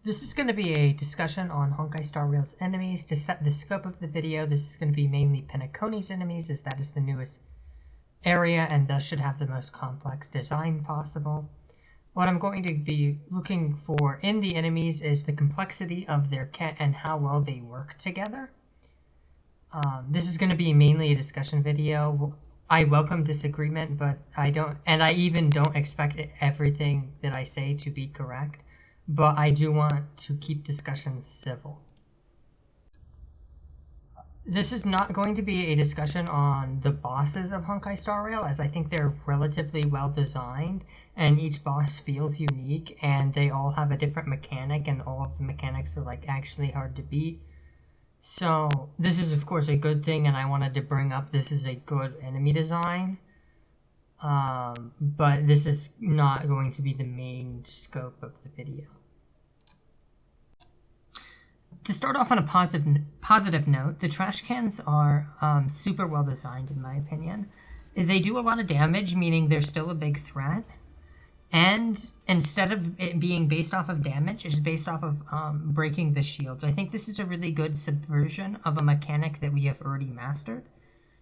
This is going to be a discussion on Honkai Star Rail's enemies. To set the scope of the video, this is going to be mainly Penacony's enemies, as that is the newest area and thus should have the most complex design possible. What I'm going to be looking for in the enemies is the complexity of their kit and how well they work together. This is going to be mainly a discussion video. I welcome disagreement, but I even don't expect everything that I say to be correct. But I do want to keep discussions civil. This is not going to be a discussion on the bosses of Honkai Star Rail, as I think they're relatively well designed, and each boss feels unique, and they all have a different mechanic, and all of the mechanics are actually hard to beat. So this is of course a good thing, and I wanted to bring up this is a good enemy design. But this is not going to be the main scope of the video. To start off on a positive note, the trash cans are super well designed in my opinion. They do a lot of damage, meaning they're still a big threat. And instead of it being based off of damage, it's based off of breaking the shields. I think this is a really good subversion of a mechanic that we have already mastered.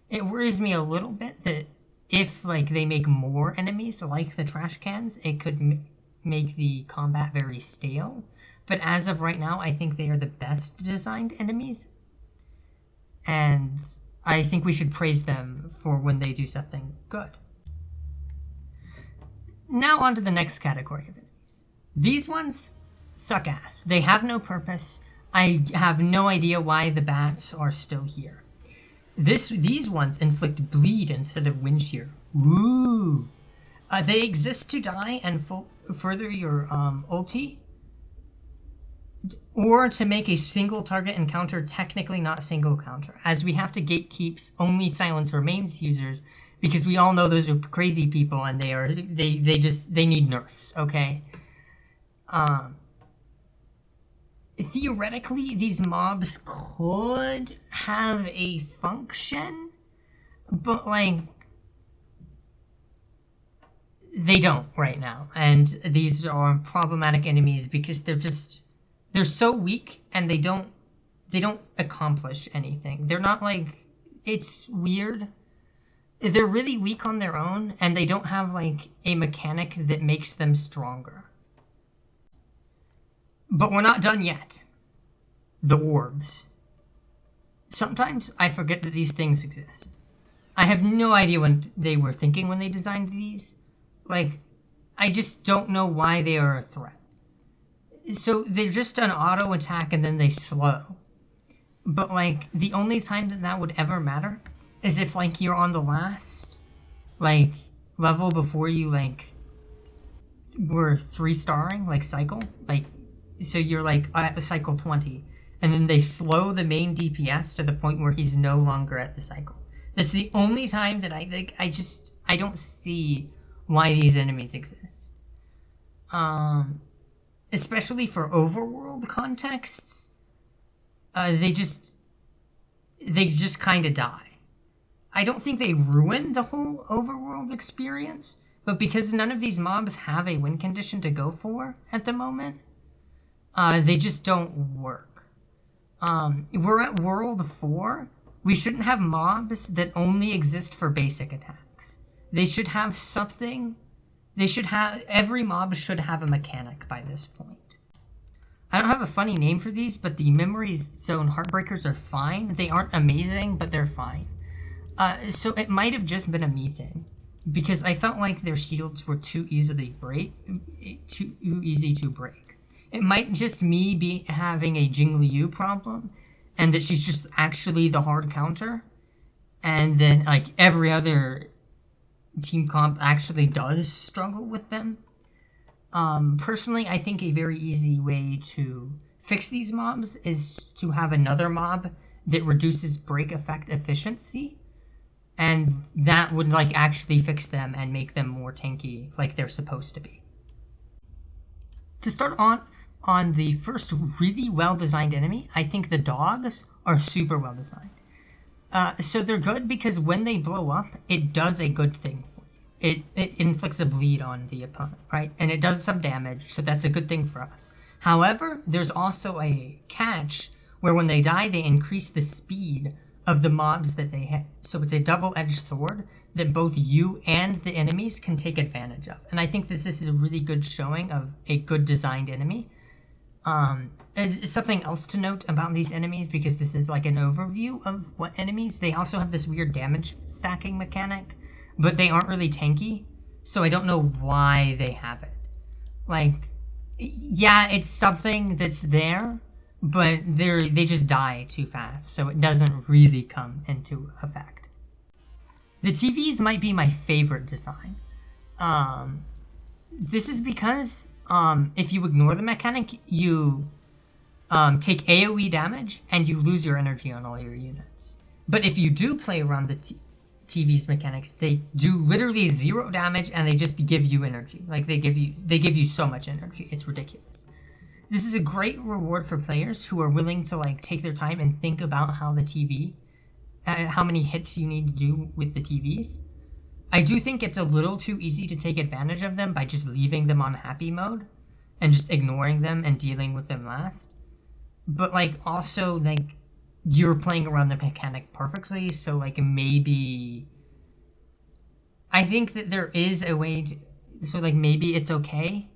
It worries me a little bit that if they make more enemies like the trash cans, it could make the combat very stale. But as of right now, I think they are the best designed enemies. And I think we should praise them for when they do something good. Now on to the next category of enemies. These ones suck ass. They have no purpose. I have no idea why the bats are still here. These ones inflict bleed instead of wind shear. Woo! They exist to die and further your ulti, or to make a single target encounter technically not single counter, as we have to gatekeep only Silence Remains users, because we all know those are crazy people and they need nerfs, okay? Theoretically, these mobs could have a function, but they don't right now. And these are problematic enemies because they're so weak and they don't accomplish anything. They're not it's weird. They're really weak on their own and they don't have a mechanic that makes them stronger. But we're not done yet. The orbs. Sometimes I forget that these things exist. I have no idea what they were thinking when they designed these. I just don't know why they are a threat. So they're just an auto attack and then they slow. But the only time that would ever matter is if you're on the last level before you were 3-starring, cycle. So you're at cycle 20 and then they slow the main DPS to the point where he's no longer at the cycle. That's the only time that I don't see why these enemies exist. Especially for overworld contexts, they just kind of die. I don't think they ruin the whole overworld experience, but because none of these mobs have a win condition to go for at the moment, they just don't work. We're at World 4. We shouldn't have mobs that only exist for basic attacks. They should have something. Every mob should have a mechanic by this point. I don't have a funny name for these, but the Memories Zone Heartbreakers are fine. They aren't amazing, but they're fine. So it might have just been a me thing, because I felt like their shields were too easy to break. It might just me be having a Jing Liu problem, and that she's just actually the hard counter, and then every other team comp actually does struggle with them. Personally, I think a very easy way to fix these mobs is to have another mob that reduces break effect efficiency, and that would actually fix them and make them more tanky like they're supposed to be. To start on the first really well-designed enemy, I think the dogs are super well-designed. So they're good because when they blow up, it does a good thing for you. It inflicts a bleed on the opponent, right? And it does some damage, so that's a good thing for us. However, there's also a catch where when they die, they increase the speed of the mobs that they hit. So it's a double-edged sword that both you and the enemies can take advantage of. And I think that this is a really good showing of a good designed enemy. It's something else to note about these enemies, because this is like an overview of what enemies. They also have this weird damage stacking mechanic, but they aren't really tanky, so I don't know why they have it. Like, yeah, it's something that's there, but they just die too fast, so it doesn't really come into effect. The TVs might be my favorite design. This is because if you ignore the mechanic, you take AoE damage and you lose your energy on all your units. But if you do play around the TV's mechanics, they do literally 0 damage and they just give you energy. Like they give you so much energy, it's ridiculous. This is a great reward for players who are willing to like take their time and think about how the TV, how many hits you need to do with the TVs. I do think it's a little too easy to take advantage of them by just leaving them on happy mode and just ignoring them and dealing with them last. But like also like you're playing around the mechanic perfectly, so like maybe I think that there is a way to, so like maybe it's okay,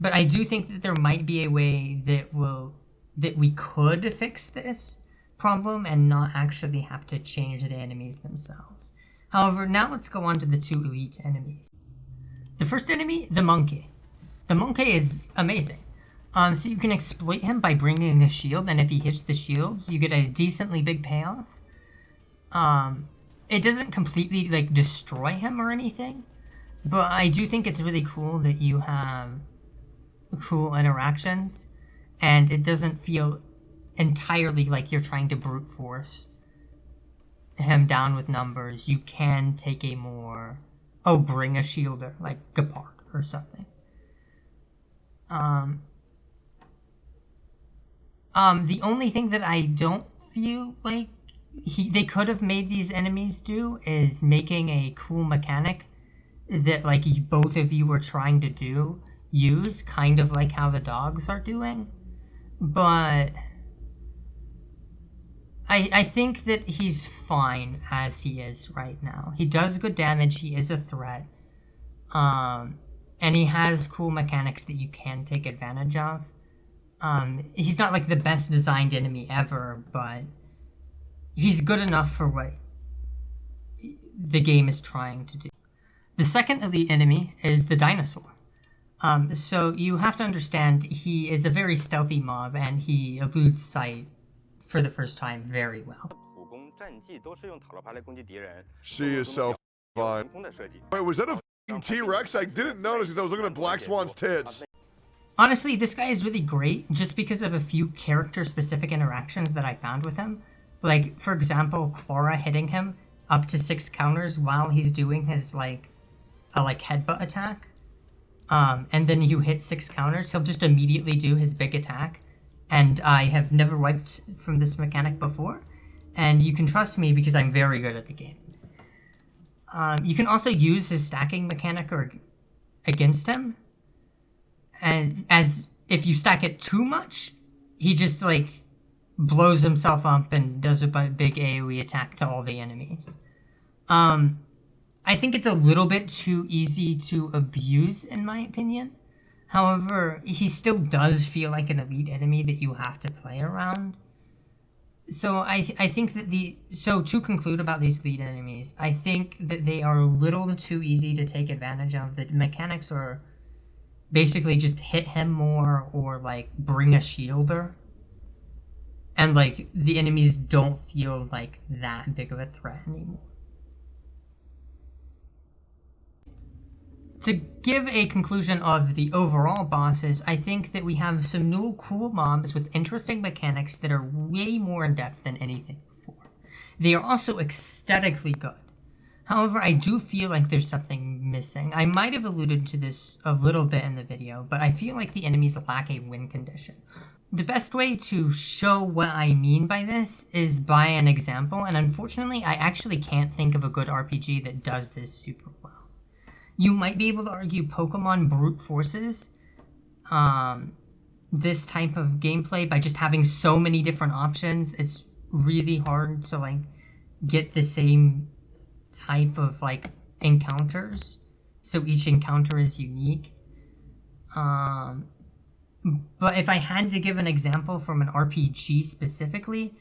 but I do think that there might be a way that we could fix this problem and not actually have to change the enemies themselves. However, now let's go on to the 2 elite enemies. The first enemy, the monkey. The monkey is amazing. So you can exploit him by bringing a shield, and if he hits the shields, you get a decently big payoff. It doesn't completely like destroy him or anything, but I do think it's really cool that you have cool interactions, and it doesn't feel entirely like you're trying to brute force him down with numbers. You can take a more, bring a shielder, like Gepard or something. The only thing that I don't feel like they could have made these enemies do is making a cool mechanic that like both of you were trying to use, kind of like how the dogs are doing. But I think that he's fine as he is right now. He does good damage, he is a threat. And he has cool mechanics that you can take advantage of. He's not like the best designed enemy ever, but he's good enough for what the game is trying to do. The second elite enemy is the dinosaur. So you have to understand he is a very stealthy mob and he eludes sight for the first time very well. She is so fine. Wait, was that a f***ing T-Rex? I didn't notice because I was looking at Black Swan's tits. Honestly, this guy is really great just because of a few character-specific interactions that I found with him. Like, for example, Clara hitting him up to 6 counters while he's doing his, like headbutt attack. And then you hit 6 counters, he'll just immediately do his big attack. And I have never wiped from this mechanic before. And you can trust me because I'm very good at the game. You can also use his stacking mechanic against him. And as if you stack it too much, he just like blows himself up and does a big AoE attack to all the enemies. I think it's a little bit too easy to abuse, in my opinion. However, he still does feel like an elite enemy that you have to play around. So I think that to conclude about these elite enemies, I think that they are a little too easy to take advantage of. The mechanics are basically just hit him more or like bring a shielder. And like the enemies don't feel like that big of a threat anymore. To give a conclusion of the overall bosses, I think that we have some new cool mobs with interesting mechanics that are way more in-depth than anything before. They are also aesthetically good. However, I do feel like there's something missing. I might have alluded to this a little bit in the video, but I feel like the enemies lack a win condition. The best way to show what I mean by this is by an example, and unfortunately, I actually can't think of a good RPG that does this super well. You might be able to argue Pokemon Brute Forces, this type of gameplay by just having so many different options. It's really hard to like get the same type of like encounters, so each encounter is unique. But if I had to give an example from an RPG specifically,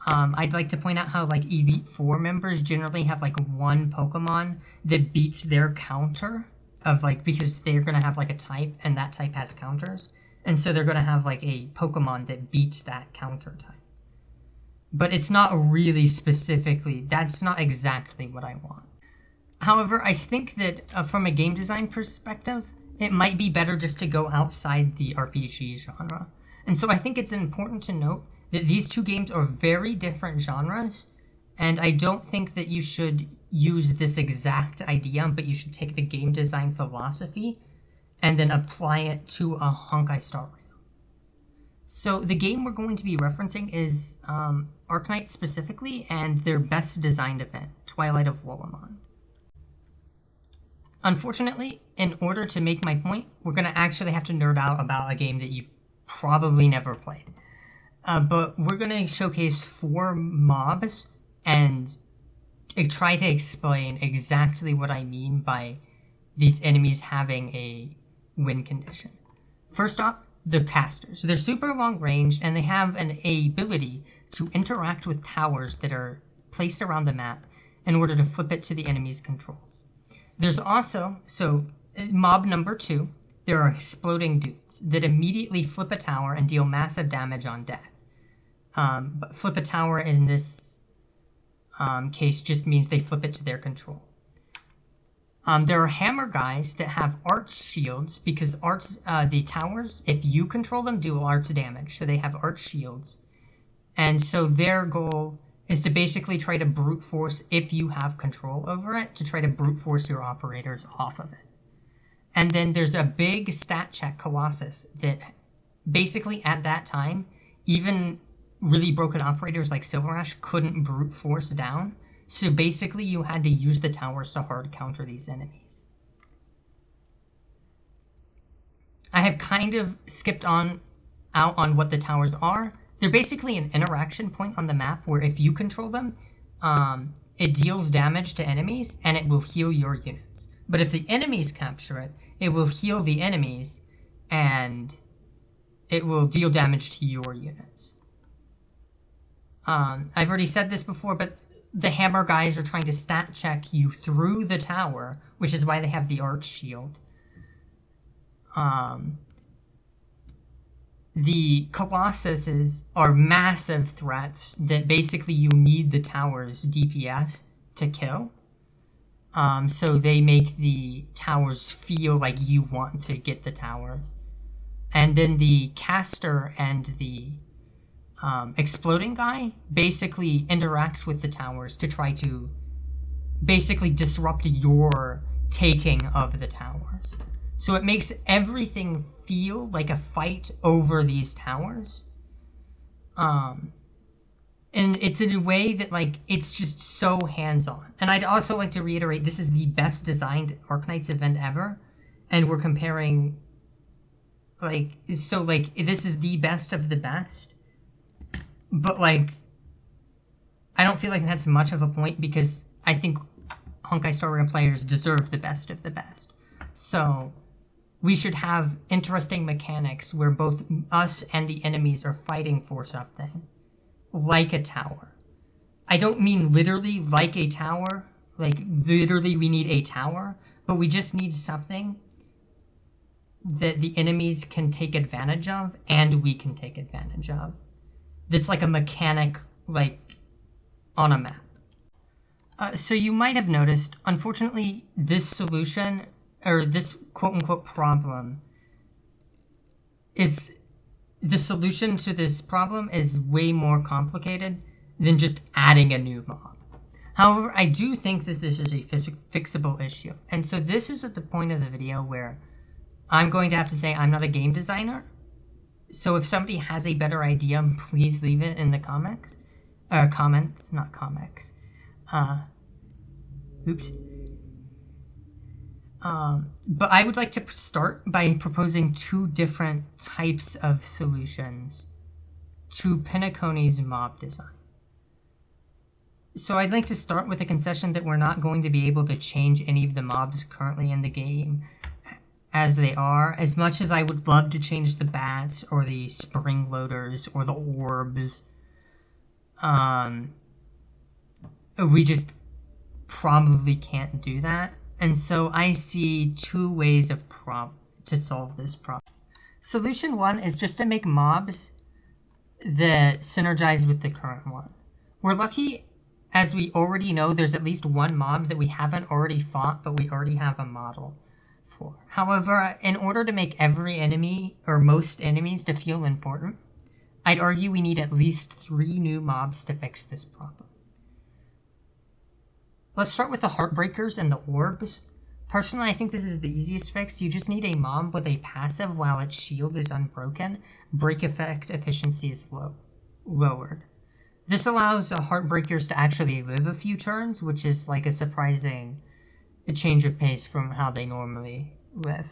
I'd like to point out how like Elite Four members generally have like one Pokemon that beats their counter of like, because they're gonna have like a type and that type has counters, and so they're gonna have like a Pokemon that beats that counter type. But it's not really specifically, that's not exactly what I want. However, I think that from a game design perspective, it might be better just to go outside the RPG genre. And so I think it's important to note that these two games are very different genres, and I don't think that you should use this exact idea, but you should take the game design philosophy and then apply it to a Honkai Star Rail. So the game we're going to be referencing is Arknight specifically, and their best designed event, Twilight of Wolamon. Unfortunately, in order to make my point, we're going to actually have to nerd out about a game that you've probably never played. But we're going to showcase 4 mobs and try to explain exactly what I mean by these enemies having a win condition. First up, the casters. They're super long range, and they have an ability to interact with towers that are placed around the map in order to flip it to the enemy's controls. There's also, so mob number 2, there are exploding dudes that immediately flip a tower and deal massive damage on death. But flip a tower in this case just means they flip it to their control. There are hammer guys that have arch shields, because the towers, if you control them, do arch damage, so they have arch shields. And so their goal is to basically try to brute force, if you have control over it, to try to brute force your operators off of it. And then there's a big stat check Colossus that basically at that time, even really broken operators like Silver Ash couldn't brute force down. So basically you had to use the towers to hard counter these enemies. I have kind of skipped out on what the towers are. They're basically an interaction point on the map where if you control them, it deals damage to enemies and it will heal your units. But if the enemies capture it, it will heal the enemies and it will deal damage to your units. I've already said this before, but the hammer guys are trying to stat check you through the tower, which is why they have the arch shield. The Colossuses are massive threats that basically you need the tower's DPS to kill. So they make the towers feel like you want to get the towers. And then the caster and the exploding guy basically interact with the towers to try to basically disrupt your taking of the towers. So it makes everything feel like a fight over these towers. And it's in a way that, like, it's just so hands-on. And I'd also like to reiterate, this is the best designed Arknights event ever. And we're comparing, like, so, like, this is the best of the best. But, like, I don't feel like that's much of a point because I think Honkai Star Rail players deserve the best of the best. So we should have interesting mechanics where both us and the enemies are fighting for something. Like a tower. I don't mean literally like a tower. Like, literally we need a tower. But we just need something that the enemies can take advantage of and we can take advantage of. That's like a mechanic, like, on a map. So you might have noticed, unfortunately, this solution, or this quote-unquote problem, is the solution to this problem is way more complicated than just adding a new mob. However, I do think this is a fixable issue. And so this is at the point of the video where I'm going to have to say I'm not a game designer. So if somebody has a better idea, please leave it in the comments. Comments, not comics. Oops. But I would like to start by proposing two different types of solutions to Penacony's mob design. So I'd like to start with a concession that we're not going to be able to change any of the mobs currently in the game as they are, as much as I would love to change the bats or the spring loaders or the orbs. We just probably can't do that. And so I see two ways of to solve this problem. Solution one is just to make mobs that synergize with the current one. We're lucky, as we already know, there's at least one mob that we haven't already fought, but we already have a model for. However, in order to make every enemy, or most enemies, to feel important, I'd argue we need at least 3 new mobs to fix this problem. Let's start with the Heartbreakers and the Orbs. Personally, I think this is the easiest fix. You just need a mob with a passive while its shield is unbroken. Break effect efficiency is lowered. This allows Heartbreakers to actually live a few turns, which is like a surprising change of pace from how they normally live.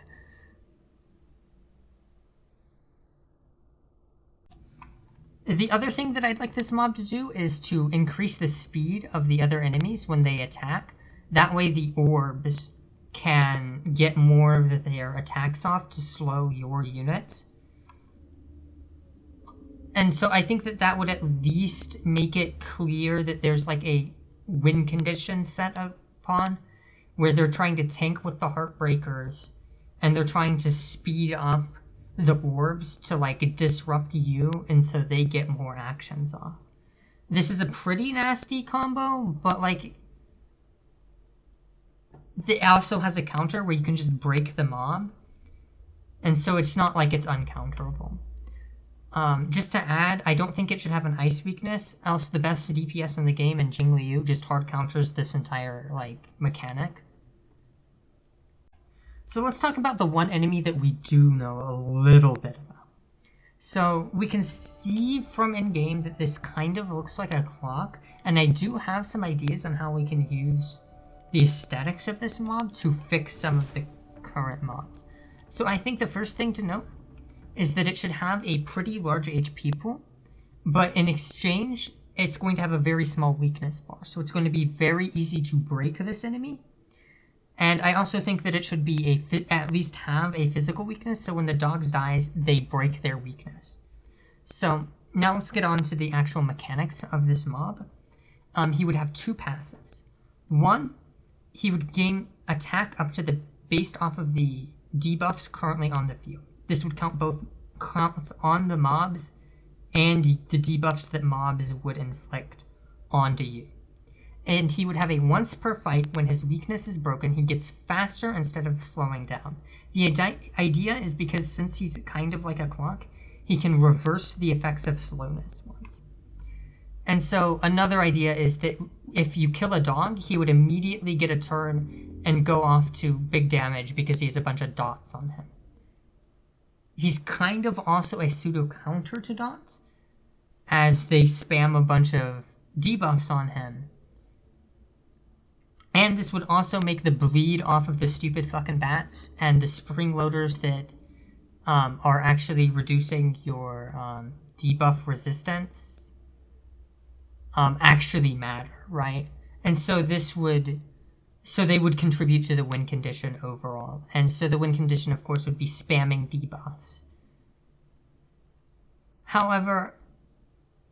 The other thing that I'd like this mob to do is to increase the speed of the other enemies when they attack. That way the orbs can get more of their attacks off to slow your units. And so I think that that would at least make it clear that there's like a win condition set upon, where they're trying to tank with the Heartbreakers, and they're trying to speed up the orbs to like disrupt you, and so they get more actions off. This is a pretty nasty combo, but like it also has a counter where you can just break the mob, and so it's not like it's uncounterable. Just to add, I don't think it should have an ice weakness, else the best DPS in the game in Jing Liu just hard counters this entire like mechanic. So let's talk about the one enemy that we do know a little bit about. So we can see from in-game that this kind of looks like a clock, and I do have some ideas on how we can use the aesthetics of this mob to fix some of the current mobs. So I think the first thing to note is that it should have a pretty large HP pool, but in exchange, it's going to have a very small weakness bar. So it's going to be very easy to break this enemy. And I also think that it should be at least have a physical weakness, so when the dogs dies, they break their weakness. So now let's get on to the actual mechanics of this mob. He would have 2 passives. One, he would gain attack up to the based off of the debuffs currently on the field. This would count both counts on the mobs and the debuffs that mobs would inflict onto you. And he would have a once per fight when his weakness is broken, he gets faster instead of slowing down. The idea is because since he's kind of like a clock, he can reverse the effects of slowness once. And so another idea is that if you kill a dog, he would immediately get a turn and go off to big damage because he has a bunch of dots on him. He's kind of also a pseudo counter to dots, as they spam a bunch of debuffs on him. And this would also make the bleed off of the stupid fucking bats and the spring loaders that are actually reducing your debuff resistance actually matter, right? And so they would contribute to the win condition overall. And so the win condition, of course, would be spamming debuffs. However,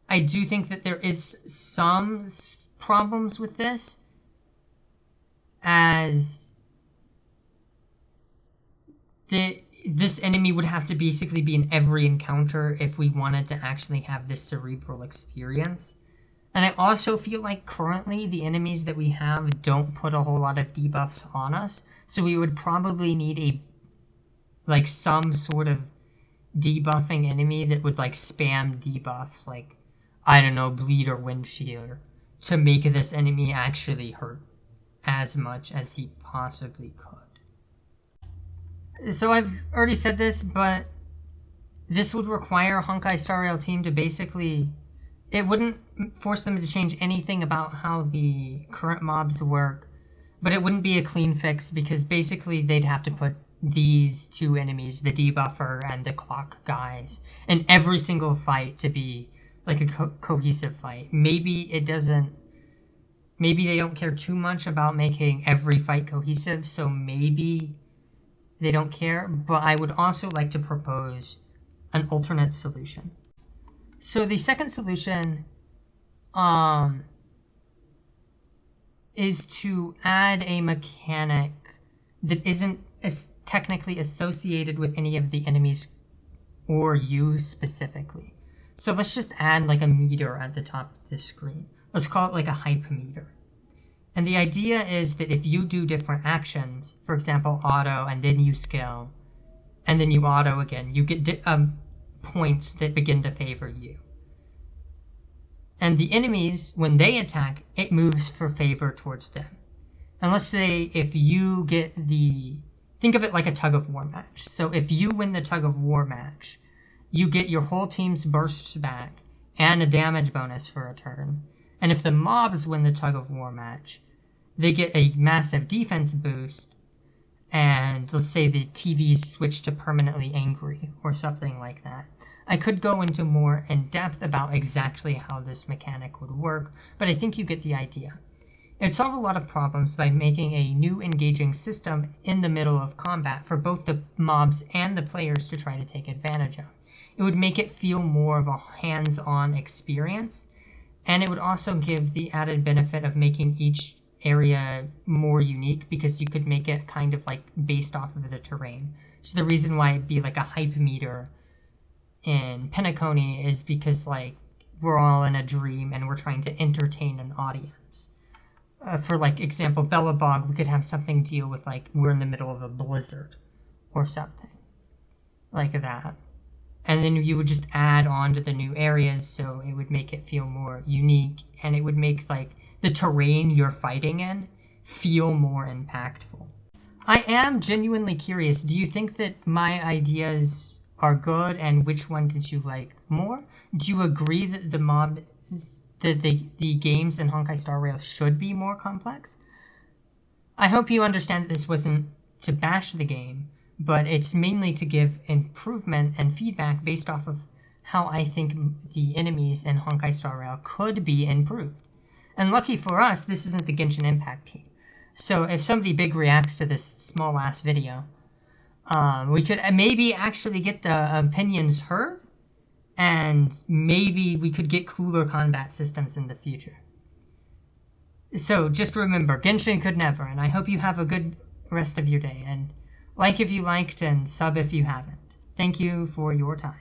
I do think that there is some problems with this, as this enemy would have to basically be in every encounter if we wanted to actually have this cerebral experience. And I also feel like currently the enemies that we have don't put a whole lot of debuffs on us, so we would probably need some sort of debuffing enemy that would like spam debuffs, like, I don't know, bleed or windshield, to make this enemy actually hurt as much as he possibly could. So I've already said this, but this would require Honkai Star Rail team to basically, it wouldn't force them to change anything about how the current mobs work, But it wouldn't be a clean fix because basically they'd have to put these two enemies, the debuffer and the clock guys, in every single fight to be like a cohesive fight. Maybe it doesn't. Maybe they don't care too much about making every fight cohesive, so maybe they don't care. But I would also like to propose an alternate solution. So the second solution is to add a mechanic that isn't as technically associated with any of the enemies or you specifically. So let's just add like a meter at the top of the screen. Let's call it like a hype meter. And the idea is that if you do different actions, for example, auto, and then you skill, and then you auto again, you get points that begin to favor you. And the enemies, when they attack, it moves for favor towards them. And let's say if you get think of it like a tug-of-war match. So if you win the tug-of-war match, you get your whole team's bursts back and a damage bonus for a turn. And if the mobs win the tug-of-war match, they get a massive defense boost, and let's say the TVs switch to permanently angry or something like that. I could go into more in depth about exactly how this mechanic would work, but I think you get the idea. It would solve a lot of problems by making a new engaging system in the middle of combat for both the mobs and the players to try to take advantage of. It would make it feel more of a hands-on experience, and it would also give the added benefit of making each area more unique because you could make it kind of like based off of the terrain. So the reason why it'd be like a hype meter in Penacony is because like we're all in a dream and we're trying to entertain an audience. For like example, Bellabog, we could have something deal with like we're in the middle of a blizzard or something like that. And then you would just add on to the new areas so it would make it feel more unique, and it would make like the terrain you're fighting in feel more impactful. I am genuinely curious, do you think that my ideas are good, and which one did you like more? Do you agree that the games in Honkai Star Rail should be more complex? I hope you understand that this wasn't to bash the game, but it's mainly to give improvement and feedback based off of how I think the enemies in Honkai Star Rail could be improved. And lucky for us, this isn't the Genshin Impact team. So if somebody big reacts to this small-ass video, we could maybe actually get the opinions heard, and maybe we could get cooler combat systems in the future. So just remember, Genshin could never, and I hope you have a good rest of your day, and like if you liked and sub if you haven't. Thank you for your time.